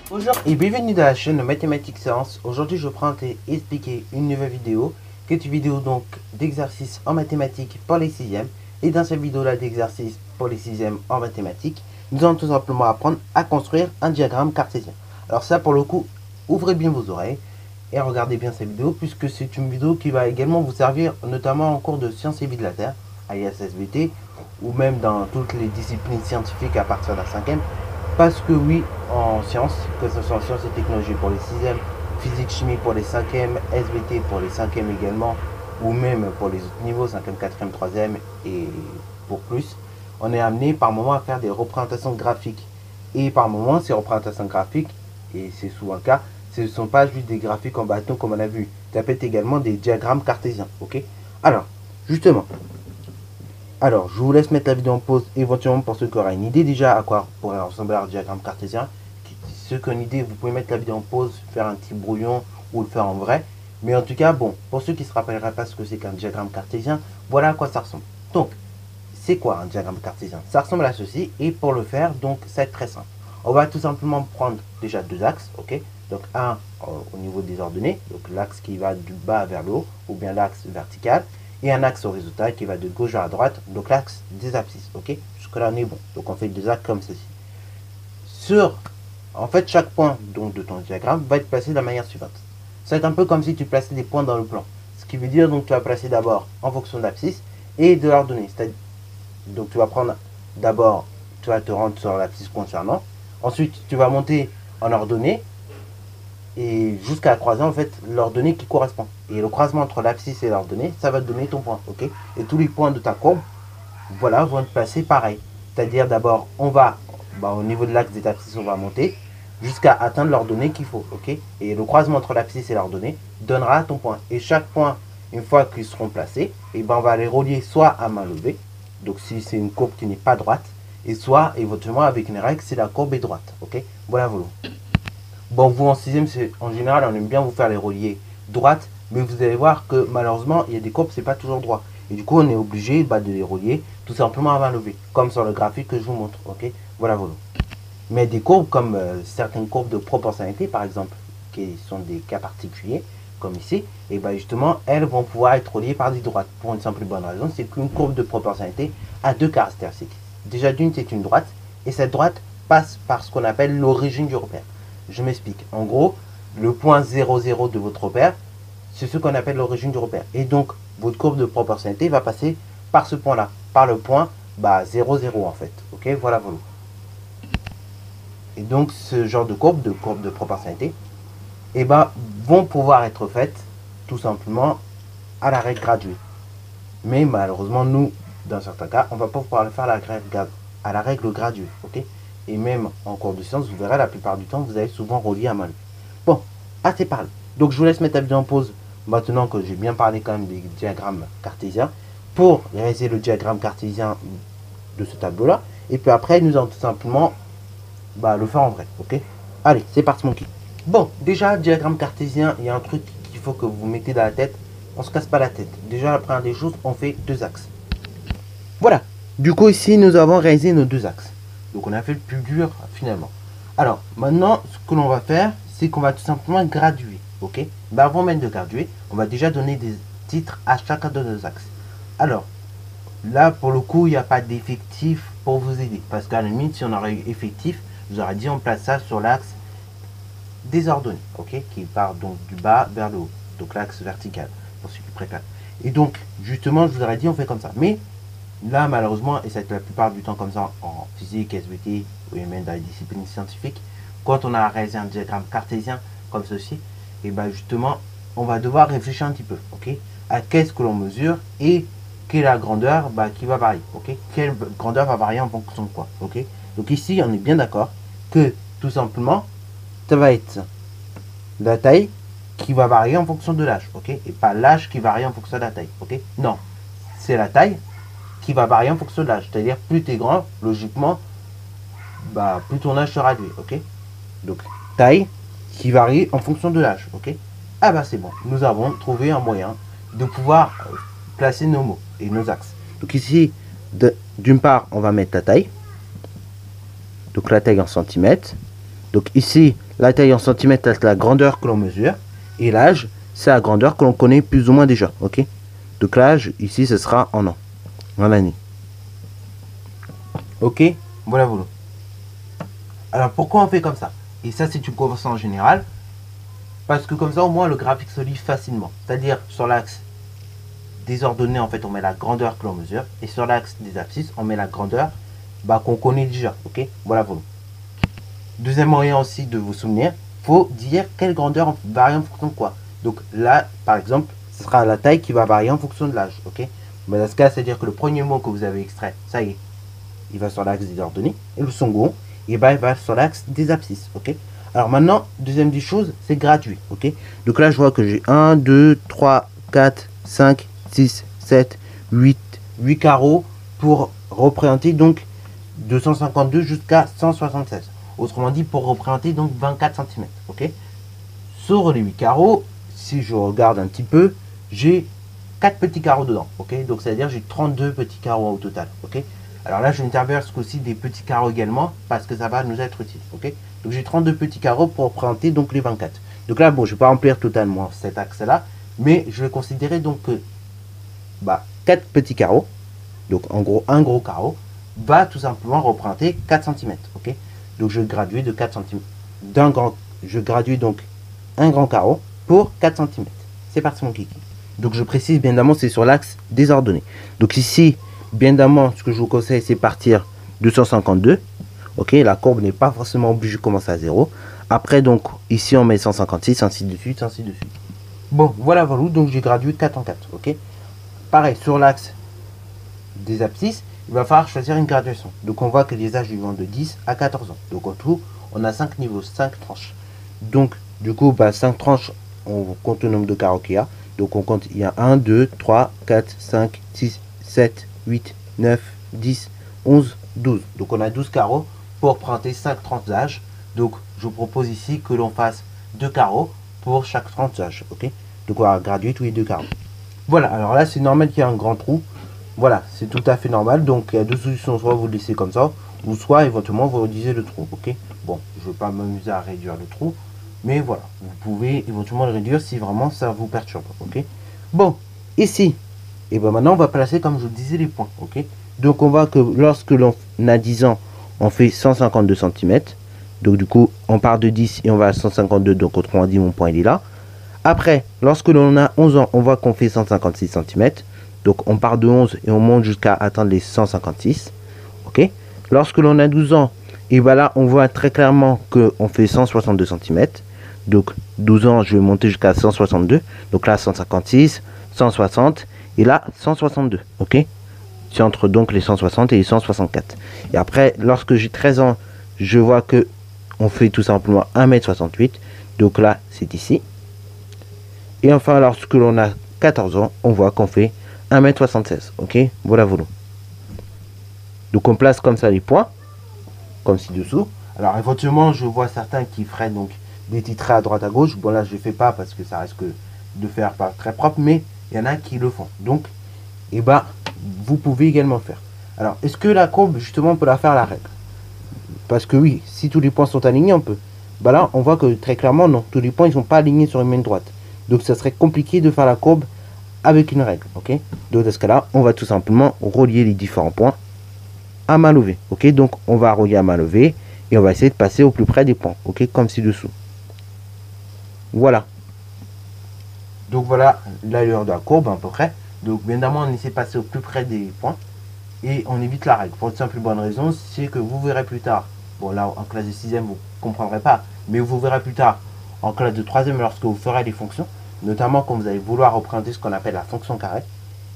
Bonjour et bienvenue dans la chaîne Mathématiques Sciences. Aujourd'hui je prends et expliquer une nouvelle vidéo, qui est une vidéo donc d'exercices en mathématiques pour les 6e. Et dans cette vidéo là d'exercices pour les 6e en mathématiques, nous allons tout simplement apprendre à construire un diagramme cartésien. Alors ça pour le coup, ouvrez bien vos oreilles et regardez bien cette vidéo, puisque c'est une vidéo qui va également vous servir notamment en cours de sciences et vie de la Terre, alias SVT, ou même dans toutes les disciplines scientifiques à partir de la 5e. Parce que oui, en sciences, que ce soit en sciences et technologies pour les 6e, physique, chimie pour les 5e, SVT pour les 5e également, ou même pour les autres niveaux, 5e, 4e, 3e et pour plus, on est amené par moment à faire des représentations graphiques. Et par moment, ces représentations graphiques, et c'est souvent le cas, ce ne sont pas juste des graphiques en bâton comme on a vu, ça peut être également des diagrammes cartésiens, ok? Alors, justement, alors, je vous laisse mettre la vidéo en pause, éventuellement pour ceux qui auraient une idée déjà à quoi pourrait ressembler un diagramme cartésien. Ceux qui ont une idée, vous pouvez mettre la vidéo en pause, faire un petit brouillon ou le faire en vrai. Mais en tout cas, bon, pour ceux qui ne se rappelleraient pas ce que c'est qu'un diagramme cartésien, voilà à quoi ça ressemble. Donc, c'est quoi un diagramme cartésien? Ça ressemble à ceci, et pour le faire, donc, ça va être très simple. On va tout simplement prendre déjà deux axes, ok? Donc, un au niveau des ordonnées, donc l'axe qui va du bas vers le haut, ou bien l'axe vertical, et un axe horizontal qui va de gauche vers la droite, donc l'axe des abscisses, ok? Jusque là on est bon. Donc on fait deux axes comme ceci. En fait, chaque point donc de ton diagramme va être placé de la manière suivante. Ça va être un peu comme si tu plaçais des points dans le plan. Ce qui veut dire donc tu vas placer d'abord en fonction de l'abscisse et de l'ordonnée. Donc tu vas prendre d'abord, tu vas te rendre sur l'abscisse concernant. Ensuite tu vas monter en ordonnée et jusqu'à croiser en fait l'ordonnée qui correspond. Et le croisement entre l'abscisse et l'ordonnée, ça va te donner ton point, ok? Et tous les points de ta courbe, voilà, vont être placés pareil. C'est-à-dire d'abord, on va, au niveau de l'axe des abscisses, on va monter jusqu'à atteindre l'ordonnée qu'il faut, ok? Et le croisement entre l'abscisse et l'ordonnée donnera ton point. Et chaque point, une fois qu'ils seront placés, et ben on va les relier soit à main levée, donc si c'est une courbe qui n'est pas droite, et soit éventuellement avec une règle si la courbe est droite, ok? Voilà, voilà. Bon, vous en 6e, en général, on aime bien vous faire les reliés droites, mais vous allez voir que malheureusement, il y a des courbes, c'est pas toujours droit. Et du coup, on est obligé de les relier tout simplement à main levée, comme sur le graphique que je vous montre, ok? Voilà, voilà. Mais des courbes comme certaines courbes de proportionnalité, par exemple, qui sont des cas particuliers, comme ici, et bien justement, elles vont pouvoir être reliées par des droites. Pour une simple et bonne raison, c'est qu'une courbe de proportionnalité a deux caractéristiques. Déjà, d'une, c'est une droite, et cette droite passe par ce qu'on appelle l'origine du repère. Je m'explique. En gros, le point 0, 0 de votre repère, c'est ce qu'on appelle l'origine du repère. Et donc, votre courbe de proportionnalité va passer par ce point-là, par le point 0, 0 en fait. Ok, voilà, voilà. Et donc, ce genre de courbe de proportionnalité, vont pouvoir être faites tout simplement à la règle graduée. Mais malheureusement, nous, dans certains cas, on ne va pas pouvoir le faire à la règle graduée. Ok? Et même en cours de sciences, vous verrez, la plupart du temps, vous allez souvent relier à main levée. Bon, assez parlé. Donc je vous laisse mettre la vidéo en pause, maintenant que j'ai bien parlé quand même des diagrammes cartésiens, pour réaliser le diagramme cartésien de ce tableau-là. Et puis après, nous allons tout simplement le faire en vrai, ok? Allez, c'est parti mon kit. Bon, déjà, diagramme cartésien, il y a un truc qu'il faut que vous mettez dans la tête. On se casse pas la tête. Déjà, la première des choses, on fait deux axes. Voilà. Du coup, ici, nous avons réalisé nos deux axes. Donc on a fait le plus dur finalement. Alors maintenant ce que l'on va faire, c'est qu'on va tout simplement graduer. Ok? Avant même de graduer, on va déjà donner des titres à chacun de nos axes. Alors là pour le coup, il n'y a pas d'effectif pour vous aider. Parce qu'à la limite, si on aurait eu effectif, je vous aurais dit on place ça sur l'axe des ordonnées. Ok? Qui part donc du bas vers le haut. Donc l'axe vertical, pour ceux qui préfèrent. Et donc justement, je vous aurais dit on fait comme ça. Mais là, malheureusement, et c'est la plupart du temps comme ça en physique, SVT, ou même dans les disciplines scientifiques, quand on a réalisé un diagramme cartésien comme ceci, et justement, on va devoir réfléchir un petit peu, ok, à qu'est-ce que l'on mesure et quelle est la grandeur qui va varier, ok, quelle grandeur va varier en fonction de quoi, ok. Donc ici, on est bien d'accord que tout simplement, ça va être la taille qui va varier en fonction de l'âge, ok, et pas l'âge qui varie en fonction de la taille, ok. Non, c'est la taille qui va varier en fonction de l'âge. C'est-à-dire, plus tu es grand, logiquement, plus ton âge sera réduit, ok? Donc, taille qui varie en fonction de l'âge, ok? Ah c'est bon, nous avons trouvé un moyen de pouvoir placer nos mots et nos axes. Donc ici, d'une part, on va mettre la taille. Donc la taille en centimètres. Donc ici, la taille en centimètres, c'est la grandeur que l'on mesure. Et l'âge, c'est la grandeur que l'on connaît plus ou moins déjà. Ok. Donc l'âge, ici, ce sera en an, en année. Ok, voilà. Alors pourquoi on fait comme ça? Et ça, c'est une convention générale. Parce que comme ça, au moins, le graphique se lit facilement. C'est-à-dire, sur l'axe des ordonnées, en fait, on met la grandeur que l'on mesure. Et sur l'axe des abscisses, on met la grandeur qu'on connaît déjà. Ok, voilà. Deuxième moyen aussi de vous souvenir, faut dire quelle grandeur varie en fonction de quoi. Donc là, par exemple, ce sera la taille qui va varier en fonction de l'âge. Ok, mais dans ce cas, c'est-à-dire que le premier mot que vous avez extrait, ça y est, il va sur l'axe des ordonnées. Et le second, il va sur l'axe des abscisses. Ok. Alors maintenant, deuxième des choses, c'est gradué. Ok. Donc là, je vois que j'ai 1, 2, 3, 4, 5, 6, 7, 8 carreaux pour représenter donc de 152 jusqu'à 176. Autrement dit, pour représenter donc 24 cm. Ok. Sur les 8 carreaux, si je regarde un petit peu, j'ai 4 petits carreaux dedans. Ok. Donc c'est-à-dire j'ai 32 petits carreaux au total. Ok. Alors là, je n'interviens aussi des petits carreaux également parce que ça va nous être utile. Ok. Donc j'ai 32 petits carreaux pour représenter donc les 24. Donc là, bon, je ne vais pas remplir totalement cet axe-là, mais je vais considérer donc que 4 petits carreaux, donc en gros un gros carreau, va tout simplement représenter 4 cm. Ok. Donc je graduais de 4 cm. Je graduais donc un grand carreau pour 4 cm. C'est parti mon kiki. Donc je précise bien évidemment, c'est sur l'axe des ordonnées. Donc ici, bien évidemment, ce que je vous conseille, c'est partir de 152. Ok, la courbe n'est pas forcément obligée de commencer à 0. Après, donc, ici, on met 156, ainsi de suite, ainsi de suite. Bon, voilà, donc j'ai gradué 4 en 4. Ok. Pareil, sur l'axe des abscisses, il va falloir choisir une graduation. Donc, on voit que les âges vont de 10 à 14 ans. Donc, en tout, on a 5 niveaux, 5 tranches. Donc, du coup, 5 tranches, on compte le nombre de carreaux qu'il y a. Donc, on compte, il y a 1, 2, 3, 4, 5, 6, 7, 8, 9, 10, 11, 12. Donc, on a 12 carreaux pour prendre 5 tranches d'âge. Donc, je vous propose ici que l'on fasse 2 carreaux pour chaque tranche d'âge. Ok. Donc, on va graduer tous les 2 carreaux. Voilà, alors là, c'est normal qu'il y ait un grand trou. Voilà, c'est tout à fait normal. Donc, il y a deux solutions. Soit vous le laissez comme ça, ou soit éventuellement vous réduisez le trou. Ok. Bon, je ne vais pas m'amuser à réduire le trou. Mais voilà, vous pouvez éventuellement le réduire si vraiment ça vous perturbe. Ok. Bon, ici, et ben maintenant, on va placer, comme je vous disais, les points. Ok. Donc, on voit que lorsque l'on a 10 ans, on fait 152 cm. Donc, du coup, on part de 10 et on va à 152. Donc, autrement dit, mon point, il est là. Après, lorsque l'on a 11 ans, on voit qu'on fait 156 cm. Donc, on part de 11 et on monte jusqu'à atteindre les 156. Ok. Lorsque l'on a 12 ans, et bien là, on voit très clairement qu'on fait 162 cm. Donc, 12 ans, je vais monter jusqu'à 162. Donc là, 156, 160 et là, 162. Ok. C'est entre donc les 160 et les 164. Et après, lorsque j'ai 13 ans, je vois que on fait tout simplement 1m68. Donc là, c'est ici. Et enfin, lorsque l'on a 14 ans, on voit qu'on fait 1m76. Ok, voilà. Donc on place comme ça les points, comme ci-dessous. Alors éventuellement, je vois certains qui feraient donc des titrés à droite à gauche. Bon là, je ne fais pas parce que ça risque de faire pas très propre, mais il y en a qui le font. Donc, vous pouvez également le faire. Alors, est-ce que la courbe, justement, on peut la faire à la règle? Parce que oui, si tous les points sont alignés, on peut. Là, on voit que très clairement, non, tous les points, ils ne sont pas alignés sur une même droite. Donc, ça serait compliqué de faire la courbe avec une règle. Ok. Donc, dans ce cas-là, on va tout simplement relier les différents points à main levée. Ok. Donc, on va relier à main levée et on va essayer de passer au plus près des points. Ok. Comme ci-dessous. Voilà. Donc, voilà l'allure de la courbe à peu près. Donc, bien évidemment, on essaie de passer au plus près des points et on évite la règle. Pour une simple et bonne raison, c'est que vous verrez plus tard. Bon, là, en classe de 6e, vous ne comprendrez pas, mais vous verrez plus tard en classe de 3e lorsque vous ferez les fonctions, notamment quand vous allez vouloir représenter ce qu'on appelle la fonction carré.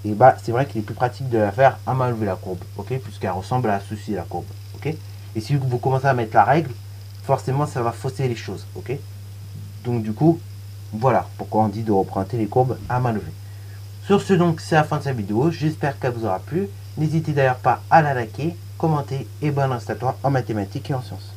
Et c'est vrai qu'il est plus pratique de la faire à main levée la courbe, ok, puisqu'elle ressemble à ceci la courbe, ok. Et si vous commencez à mettre la règle, forcément ça va fausser les choses, ok. Donc du coup, voilà pourquoi on dit de représenter les courbes à main levée. Sur ce donc, c'est la fin de cette vidéo. J'espère qu'elle vous aura plu. N'hésitez d'ailleurs pas à la liker, commenter et bonne reste à toi en mathématiques et en sciences.